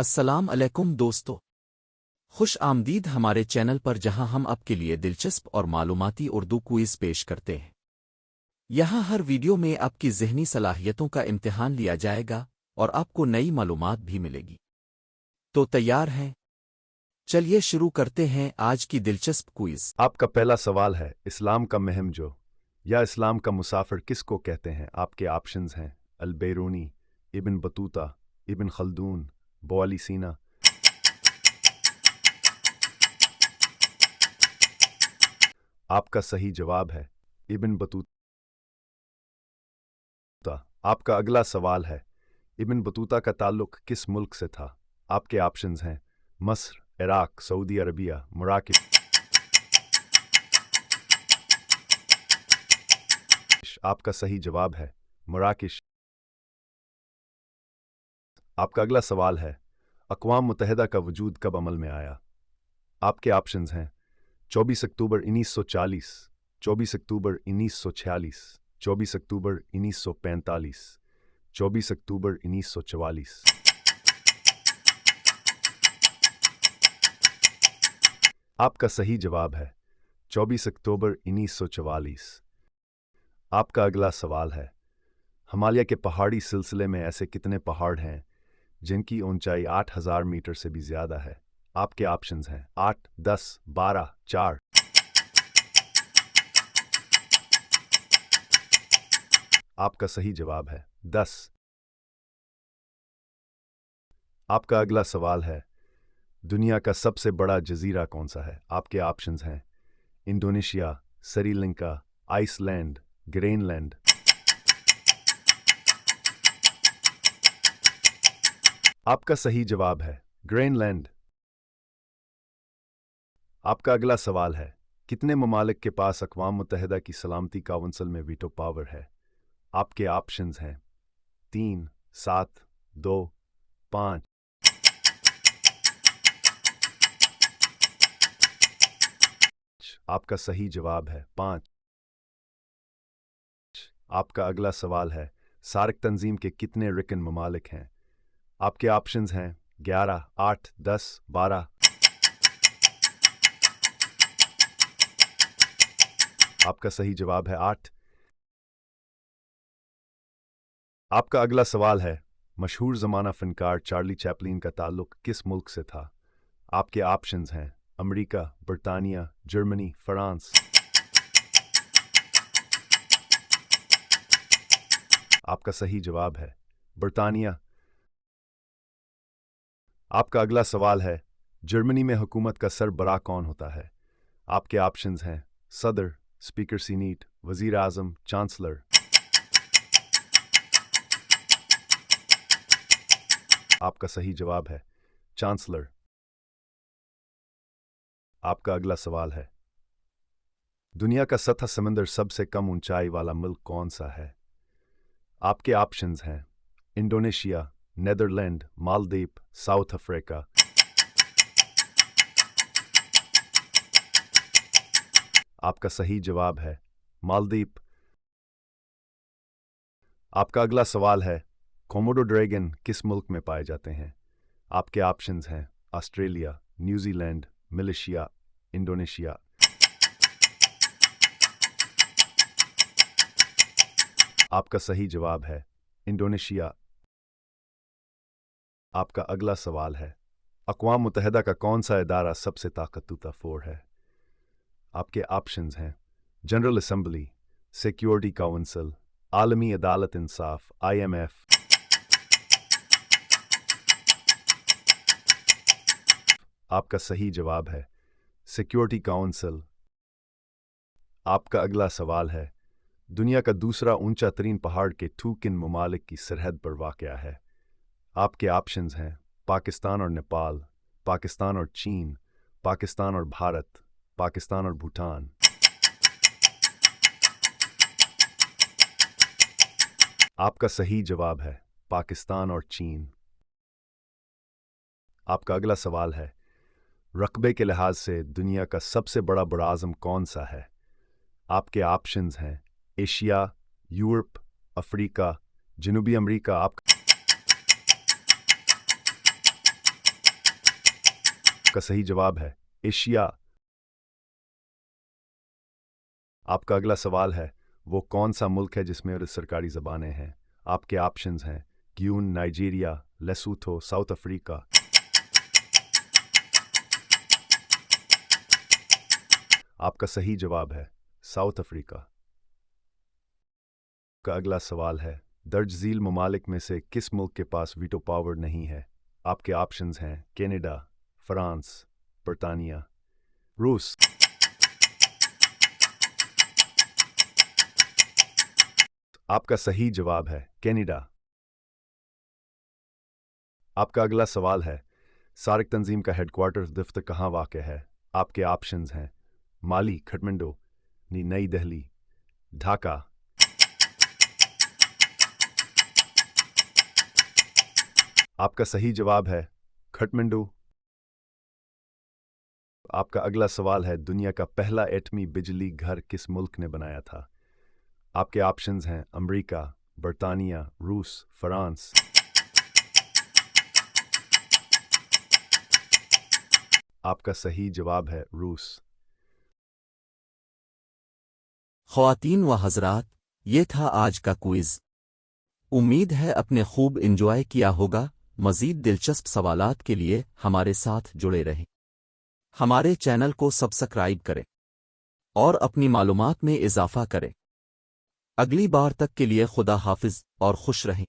अस्सलाम अलैकुम दोस्तों। खुश आमदीद हमारे चैनल पर, जहां हम आपके लिए दिलचस्प और मालूमाती उर्दू क्विज़ पेश करते हैं। यहाँ हर वीडियो में आपकी ज़हनी सलाहियतों का इम्तिहान लिया जाएगा और आपको नई मालूमात भी मिलेगी। तो तैयार हैं? चलिए शुरू करते हैं आज की दिलचस्प क्विज़। आपका पहला सवाल है, इस्लाम का महम जो या इस्लाम का मुसाफिर किसको कहते हैं? आपके ऑप्शंस हैं अल बैरूनी, इब्न बतूता, इब्न खल्दून, बोअली सीना। आपका सही जवाब है इब्न बतूता। आपका अगला सवाल है, इब्न बतूता का ताल्लुक किस मुल्क से था? आपके ऑप्शंस हैं मस्र, इराक, सऊदी अरबिया, मराकश। आपका सही जवाब है मराकश। आपका अगला सवाल है, अक़वाम मुत्तहिदा का वजूद कब अमल में आया? आपके ऑप्शंस हैं 24 अक्टूबर 1940, 24 अक्टूबर 1946, 24 अक्टूबर 1945, 24 अक्टूबर 1944। आपका सही जवाब है 24 अक्टूबर 1944। आपका अगला सवाल है, हिमालय के पहाड़ी सिलसिले में ऐसे कितने पहाड़ हैं जिनकी ऊंचाई 8,000 मीटर से भी ज्यादा है? आपके ऑप्शंस हैं 8, 10, 12, 4। आपका सही जवाब है 10। आपका अगला सवाल है, दुनिया का सबसे बड़ा जजीरा कौन सा है? आपके ऑप्शंस हैं इंडोनेशिया, श्रीलंका, आइसलैंड, ग्रीनलैंड। आपका सही जवाब है ग्रीनलैंड। आपका अगला सवाल है, कितने ममालिक के पास अक़वाम मुत्तहिदा की सलामती काउंसिल में वीटो पावर है? आपके ऑप्शंस हैं 3, 7, 2, 5। आपका सही जवाब है 5। आपका अगला सवाल है, सार्क तंजीम के कितने रिकन ममालिक हैं? आपके ऑप्शंस हैं 11, 8, 10, 12। आपका सही जवाब है 8। आपका अगला सवाल है, मशहूर ज़माना फ़नकार चार्ली चैपलिन का ताल्लुक किस मुल्क से था? आपके ऑप्शंस हैं अमेरिका, बरतानिया, जर्मनी, फ्रांस। आपका सही जवाब है बरतानिया। आपका अगला सवाल है, जर्मनी में हुकूमत का सरबराह कौन होता है? आपके ऑप्शंस हैं सदर, स्पीकर सीनीट, वजीर आजम, चांसलर। आपका सही जवाब है चांसलर। आपका अगला सवाल है, दुनिया का सतह समंदर सबसे कम ऊंचाई वाला मुल्क कौन सा है? आपके ऑप्शंस हैं Indonesia, Netherland, Maldives, south Africa. आपका सही जवाब है मालदीव। आपका अगला सवाल है, कोमोडो ड्रैगन किस मुल्क में पाए जाते हैं? आपके ऑप्शंस हैं ऑस्ट्रेलिया, न्यूजीलैंड, मलेशिया, इंडोनेशिया। आपका सही जवाब है इंडोनेशिया। आपका अगला सवाल है, अक़वाम मुत्तहिदा का कौन सा इदारा सबसे ताकतवर है? आपके ऑप्शंस हैं जनरल असम्बली, सिक्योरिटी काउंसिल, आलमी अदालत इंसाफ, IMF। आपका सही जवाब है सिक्योरिटी काउंसिल। आपका अगला सवाल है, दुनिया का दूसरा ऊंचा तरीन पहाड़ के किन ममालिक की सरहद पर वाक़या है? आपके ऑप्शंस हैं पाकिस्तान और नेपाल, पाकिस्तान और चीन, पाकिस्तान और भारत, पाकिस्तान और भूटान। आपका सही जवाब है पाकिस्तान और चीन। आपका अगला सवाल है, रकबे के लिहाज से दुनिया का सबसे बड़ा बड़ाआज़म कौन सा है? आपके ऑप्शंस हैं एशिया, यूरोप, अफ्रीका, जनूबी अमेरिका। आपका सही जवाब है एशिया। आपका अगला सवाल है, वो कौन सा मुल्क है जिसमें सरकारी ज़बानें हैं? आपके ऑप्शंस हैं ग्यून, नाइजीरिया, लेसोथो, साउथ अफ्रीका। आपका सही जवाब है साउथ अफ्रीका। का अगला सवाल है, दर्ज झील ममालिक में से किस मुल्क के पास वीटो पावर नहीं है? आपके ऑप्शंस हैं कनाडा, फ्रांस, बर्तानिया, रूस। आपका सही जवाब है कनाडा। आपका अगला सवाल है, सार्क तंजीम का हेडक्वार्टर दफ्तर कहाँ वाक़ है? आपके ऑप्शंस हैं माली, काठमांडू, नई दिल्ली, ढाका। आपका सही जवाब है काठमांडू। आपका अगला सवाल है, दुनिया का पहला एटमी बिजली घर किस मुल्क ने बनाया था? आपके ऑप्शंस हैं अमेरिका, बर्तानिया, रूस, फ्रांस। आपका सही जवाब है रूस। ख्वातीन व हजरात, ये था आज का क्विज। उम्मीद है अपने खूब इंजॉय किया होगा। मज़ीद दिलचस्प सवालात के लिए हमारे साथ जुड़े रहें। हमारे चैनल को सब्सक्राइब करें और अपनी मालूमात में इजाफा करें। अगली बार तक के लिए खुदा हाफिज और खुश रहें।